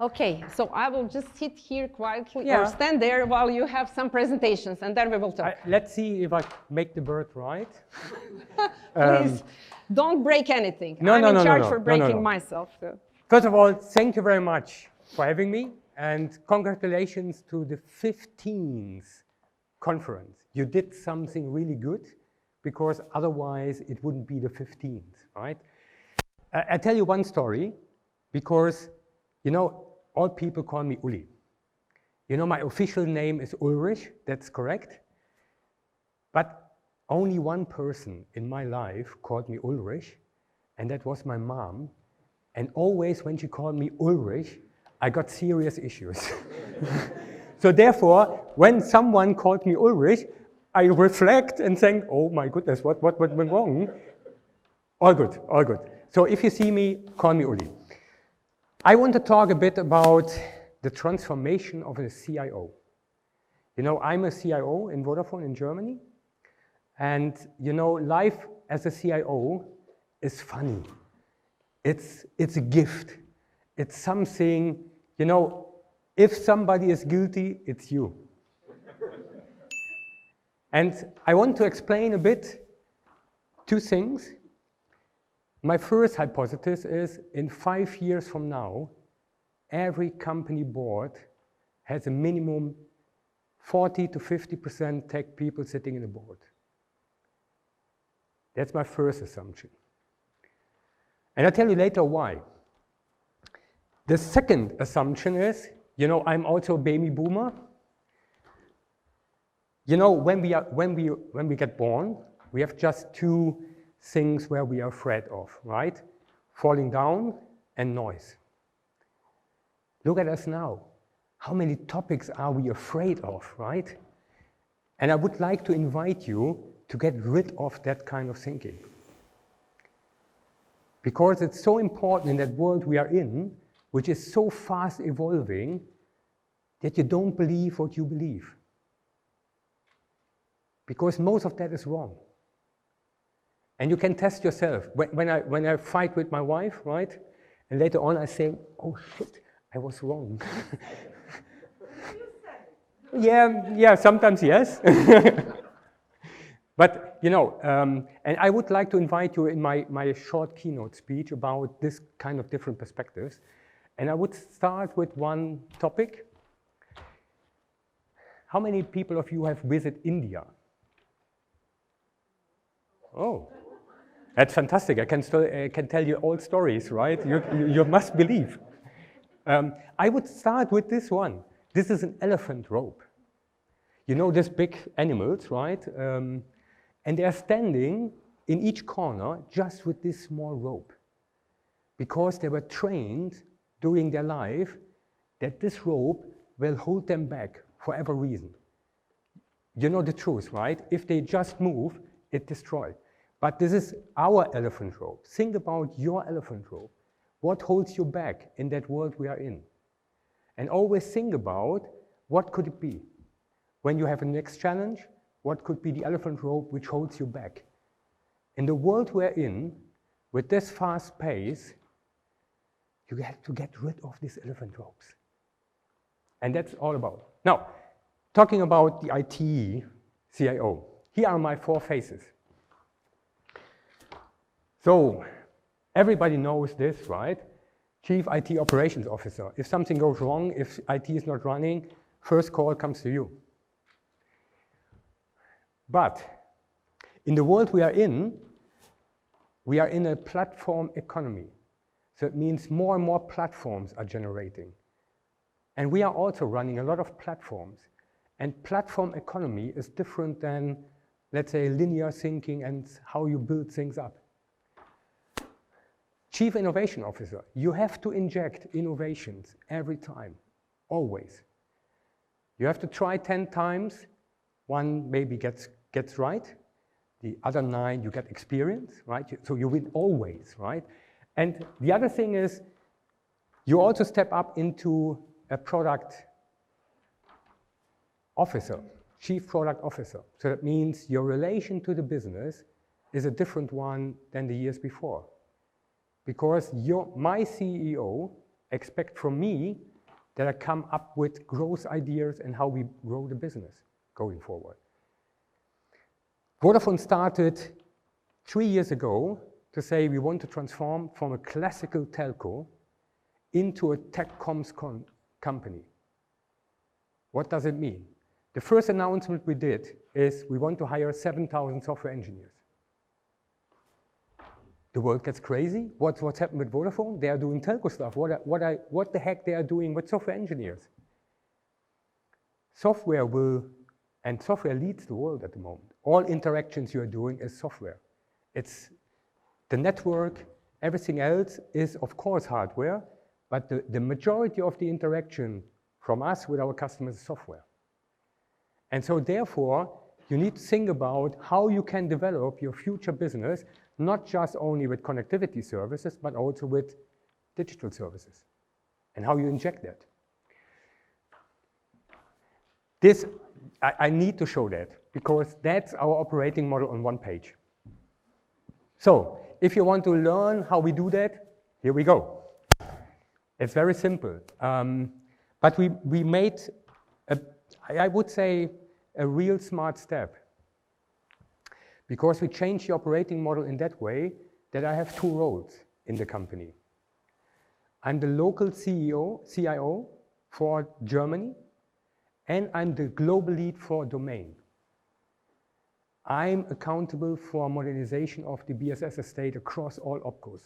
Okay, so I will just sit here quietly or stand there while you have some presentations, and then we will talk. Let's see if I make the bird right. Please, don't break anything. No, I'm no, in no, charge no, for no, breaking no. myself. So. First of all, thank you very much for having me, and congratulations to the 15th conference. You did something really good, because otherwise it wouldn't be the 15th, right? I'll tell you one story, because, you know, all people call me Uli. You know, my official name is Ulrich, that's correct. But only one person in my life called me Ulrich, and that was my mom. And always when she called me Ulrich, I got serious issues. So therefore, when someone called me Ulrich, I reflect and think, oh my goodness, what went wrong? All good, all good. So if you see me, call me Uli. I want to talk a bit about the transformation of a CIO. You know, I'm a CIO in Vodafone in Germany. And you know, life as a CIO is funny. It's a gift. It's something, you know, if somebody is guilty, it's you. And I want to explain a bit two things. My first hypothesis is, in 5 years from now, every company board has a minimum 40 to 50% tech people sitting in the board. That's my first assumption. And I'll tell you later why. The second assumption is, you know, I'm also a baby boomer. You know, when we get born, we have just two things where we are afraid of, right? Falling down and noise. Look at us now. How many topics are we afraid of, right? And I would like to invite you to get rid of that kind of thinking. Because it's so important in that world we are in, which is so fast evolving, that you don't believe what you believe. Because most of that is wrong. And you can test yourself. When I fight with my wife, right? And later on I say, oh shit, I was wrong. Yeah, sometimes yes. But, you know, and I would like to invite you in my short keynote speech about this kind of different perspectives. And I would start with one topic. How many people of you have visited India? Oh, that's fantastic. I can tell you old stories, right? You must believe. I would start with this one. This is an elephant rope. You know, these big animals, right? And they're standing in each corner just with this small rope, because they were trained during their life that this rope will hold them back for every reason. You know the truth, right? If they just move, it destroys. But this is our elephant rope. Think about your elephant rope. What holds you back in that world we are in? And always think about, what could it be? When you have a next challenge, what could be the elephant rope which holds you back? In the world we're in, with this fast pace, you have to get rid of these elephant ropes. And that's all about. Now, talking about the IT CIO, here are my 4 faces. So, everybody knows this, right? Chief IT Operations Officer. If something goes wrong, if IT is not running, first call comes to you. But in the world we are in a platform economy. So it means more and more platforms are generating. And we are also running a lot of platforms. And platform economy is different than, let's say, linear thinking and how you build things up. Chief Innovation Officer, you have to inject innovations every time, always. You have to try 10 times, one maybe gets right, the other 9 you get experience, right? So you win always, right? And the other thing is, you also step up into a product officer, chief product officer. So that means your relation to the business is a different one than the years before. Because my CEO expect from me that I come up with growth ideas and how we grow the business going forward. Vodafone started 3 years ago to say we want to transform from a classical telco into a tech comms company. What does it mean? The first announcement we did is we want to hire 7,000 software engineers. The world gets crazy. What's happened with Vodafone? They are doing telco stuff. What the heck they are doing with software engineers? Software leads the world at the moment. All interactions you are doing is software. It's the network, everything else is of course hardware, but the majority of the interaction from us with our customers is software. And so therefore, you need to think about how you can develop your future business, not just only with connectivity services, but also with digital services, and how you inject that. This, I need to show that, because that's our operating model on one page. So, if you want to learn how we do that, here we go. It's very simple. But we made, I would say, a real smart step. Because we changed the operating model in that way that I have 2 roles in the company. I'm the local CIO for Germany, and I'm the global lead for domain. I'm accountable for modernization of the BSS estate across all opcos.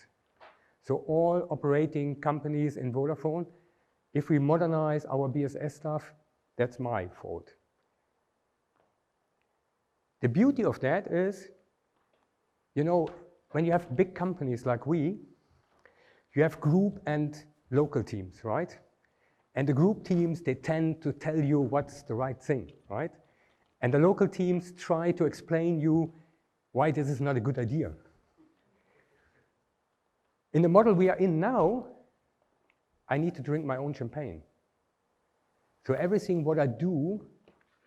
So all operating companies in Vodafone, if we modernize our BSS stuff, that's my fault. The beauty of that is, you know, when you have big companies like we, you have group and local teams, right? And the group teams, they tend to tell you what's the right thing, right? And the local teams try to explain you why this is not a good idea. In the model we are in now, I need to drink my own champagne. So everything what I do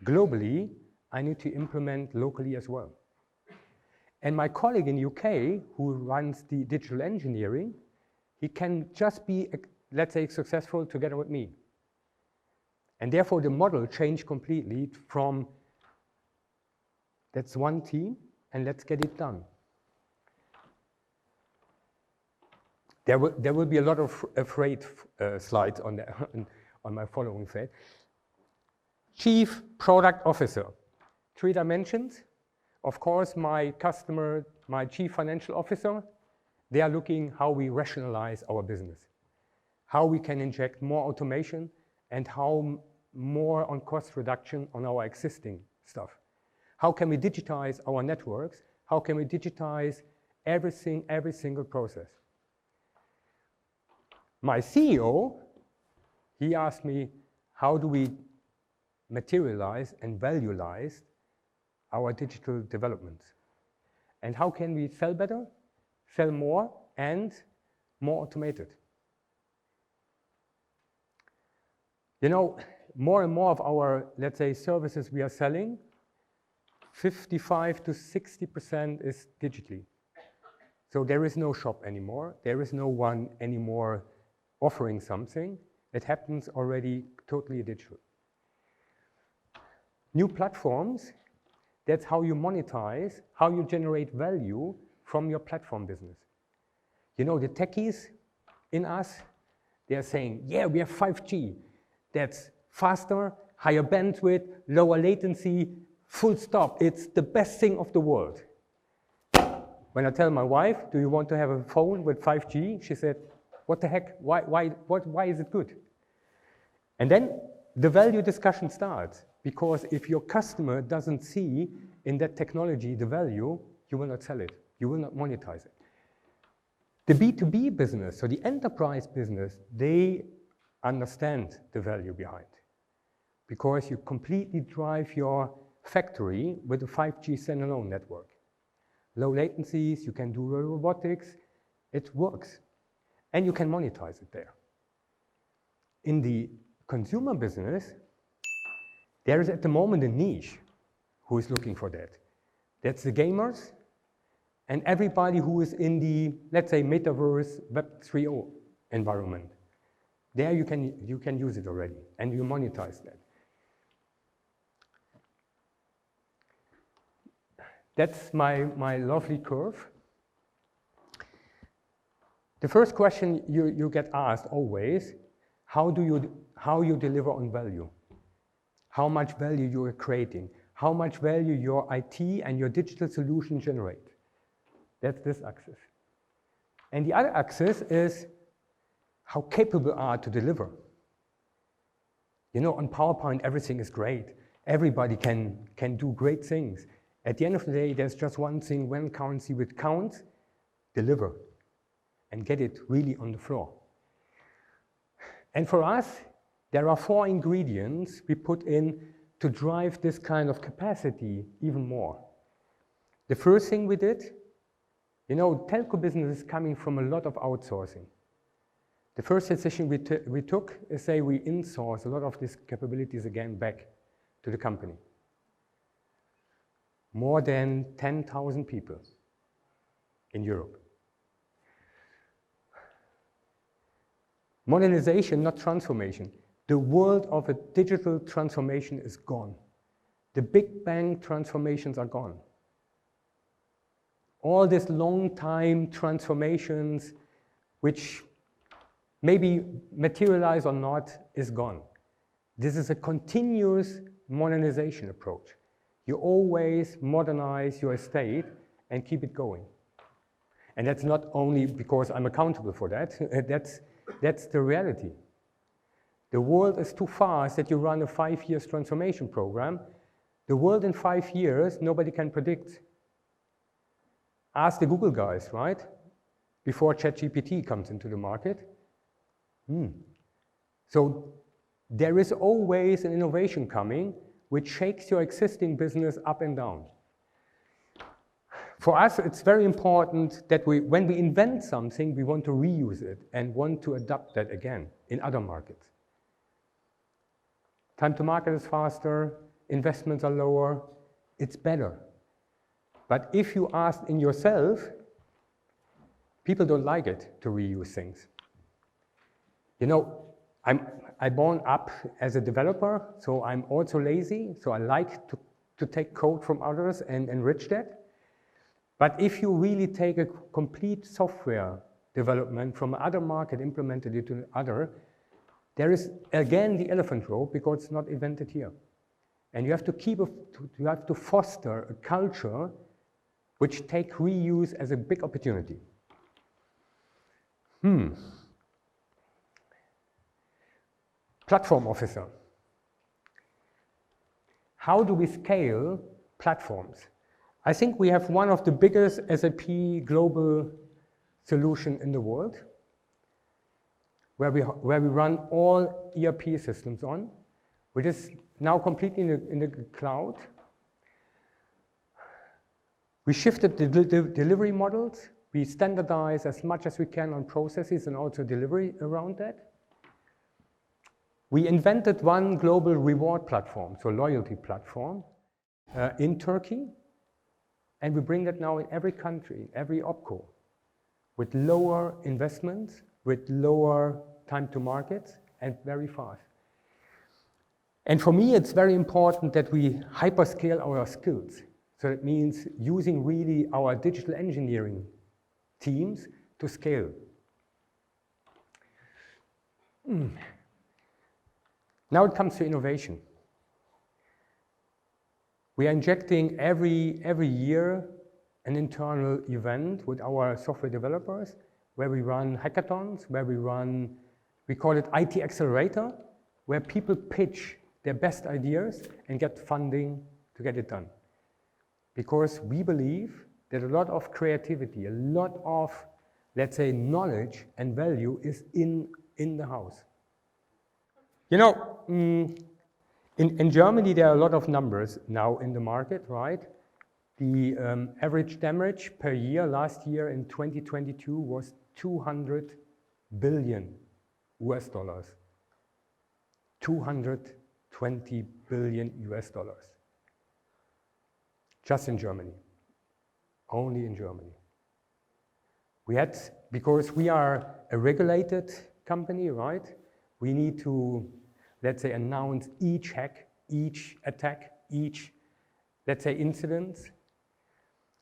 globally, I need to implement locally as well. And my colleague in UK, who runs the digital engineering, he can just be, let's say, successful together with me. And therefore the model changed completely from, that's one team, and let's get it done. There will be a lot of afraid slides on my following slide. Chief Product Officer. 3 dimensions. Of course, my customer, my Chief Financial Officer, they are looking how we rationalize our business, how we can inject more automation, and how more on cost reduction on our existing stuff. How can we digitize our networks? How can we digitize everything, every single process? My CEO, he asked me, how do we materialize and valueize our digital developments? And how can we sell better, sell more, and more automated? You know, more and more of our, let's say, services we are selling, 55 to 60% is digitally. So there is no shop anymore. There is no one anymore offering something. It happens already totally digital. New platforms, that's how you monetize, how you generate value from your platform business. You know, the techies in us, they are saying, yeah, we have 5G. That's faster, higher bandwidth, lower latency, full stop. It's the best thing of the world. When I tell my wife, do you want to have a phone with 5G? She said, what the heck? Why is it good? And then the value discussion starts, because if your customer doesn't see in that technology the value, you will not sell it. You will not monetize it. The B2B business, so the enterprise business, they understand the value behind, because you completely drive your factory with a 5G standalone network. Low latencies, you can do robotics, it works. And you can monetize it there. In the consumer business, there is at the moment a niche who is looking for that. That's the gamers and everybody who is in the, let's say, metaverse Web 3.0 environment. There you can use it already, and you monetize that. That's my lovely curve. The first question you get asked always, how you deliver on value? How much value you are creating? How much value your IT and your digital solution generate? That's this axis. And the other axis is how capable are to deliver. You know, on PowerPoint, everything is great. Everybody can do great things. At the end of the day, there's just one thing, one currency which counts: deliver, and get it really on the floor. And for us, there are 4 ingredients we put in to drive this kind of capacity even more. The first thing we did, you know, telco business is coming from a lot of outsourcing. The first decision we took is say we insource a lot of these capabilities again back to the company. More than 10,000 people in Europe. Modernization, not transformation. The world of a digital transformation is gone. The big bang transformations are gone. All these long time transformations, which maybe materialize or not, is gone. This is a continuous modernization approach. You always modernize your estate and keep it going. And that's not only because I'm accountable for that, that's the reality. The world is too fast that you run a 5-year transformation program. The world in 5 years, nobody can predict. Ask the Google guys, right? Before ChatGPT comes into the market. So there is always an innovation coming which shakes your existing business up and down. For us, it's very important that when we invent something, we want to reuse it and want to adapt that again in other markets. Time to market is faster, investments are lower, it's better. But if you ask in yourself, people don't like it to reuse things. You know, I'm born up as a developer, so I'm also lazy, so I like to take code from others and enrich that. But if you really take a complete software development from another market, implemented it to other, there is again the elephant rope because it's not invented here. And you have to foster a culture which take reuse as a big opportunity. Platform officer. How do we scale platforms? I think we have one of the biggest SAP global solution in the world, where we run all ERP systems on, which is now completely in the cloud. We shifted the delivery models. We standardize as much as we can on processes and also delivery around that. We invented one global reward platform, so loyalty platform, in Turkey. And we bring that now in every country, every OpCo, with lower investments, with lower time to market, and very fast. And for me, it's very important that we hyperscale our skills. So it means using really our digital engineering teams to scale. Now it comes to innovation. We are injecting every year an internal event with our software developers where we run hackathons, where we call it IT Accelerator, where people pitch their best ideas and get funding to get it done. Because we believe that a lot of creativity, a lot of, let's say, knowledge and value is in the house. You know, in Germany, there are a lot of numbers now in the market, right? The average damage per year last year in 2022 was 200 billion US dollars. 220 billion US dollars. Just in Germany. Only in Germany. Because we are a regulated company, right? We need to, let's say, announce each hack, each attack, each, let's say, incident.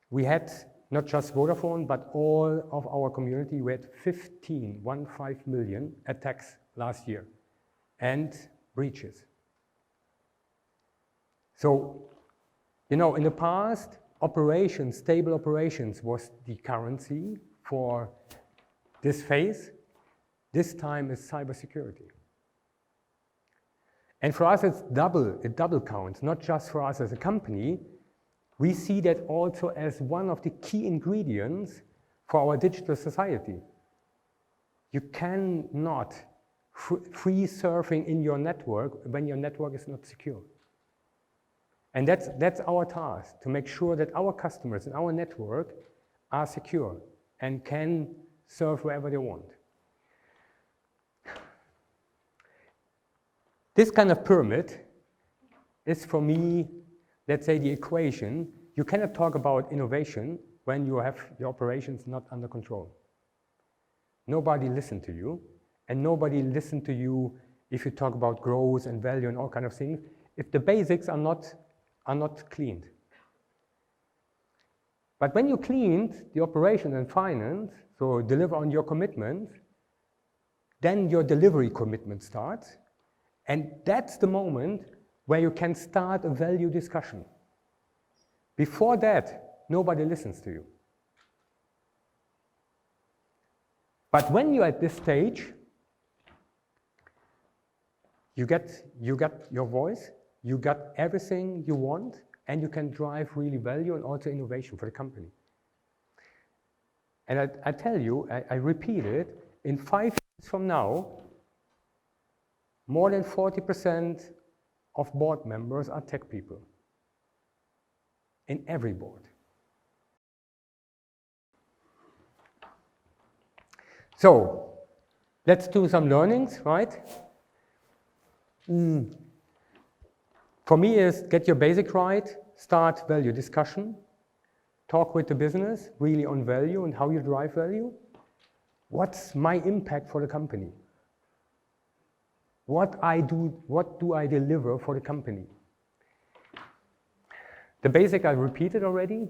We had not just Vodafone, but all of our community. We had 15 million attacks last year and breaches. So, you know, in the past, operations, stable operations was the currency for this phase. This time is cybersecurity. And for us, it double counts, not just for us as a company. We see that also as one of the key ingredients for our digital society. You cannot free surfing in your network when your network is not secure. And that's our task, to make sure that our customers in our network are secure and can surf wherever they want. This kind of pyramid is, for me, let's say, the equation. You cannot talk about innovation when you have your operations not under control. Nobody listens to you, and nobody listens to you if you talk about growth and value and all kind of things, if the basics are not cleaned. But when you cleaned the operation and finance, so deliver on your commitment, then your delivery commitment starts, and that's the moment where you can start a value discussion. Before that, nobody listens to you. But when you're at this stage, you get your voice, you got everything you want, and you can drive really value and also innovation for the company. And I tell you, I repeat it, in 5 years from now, more than 40% of board members are tech people. In every board. So, let's do some learnings, right? For me is get your basic right, start value discussion, talk with the business really on value and how you drive value. What's my impact for the company? What do I deliver for the company? The basic I repeated already.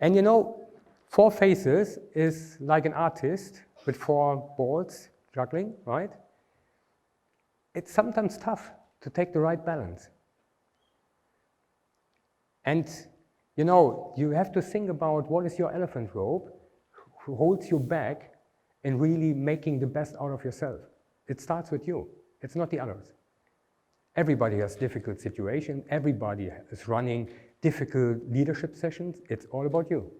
And you know, 4 faces is like an artist with 4 balls juggling, right? It's sometimes tough to take the right balance. And you know, you have to think about what is your elephant rope, who holds you back in really making the best out of yourself. It starts with you. It's not the others. Everybody has difficult situations. Everybody is running difficult leadership sessions. It's all about you.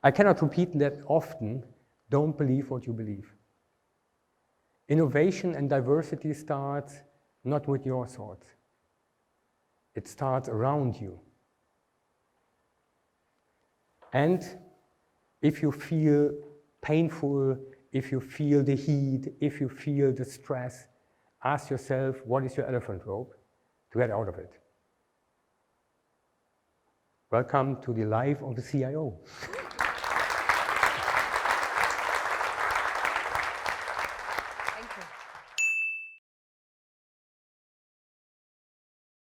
I cannot repeat that often. Don't believe what you believe. Innovation and diversity starts not with your thoughts. It starts around you. And if you feel painful, if you feel the heat, if you feel the stress, ask yourself, what is your elephant rope to get out of it? Welcome to the life of the CIO.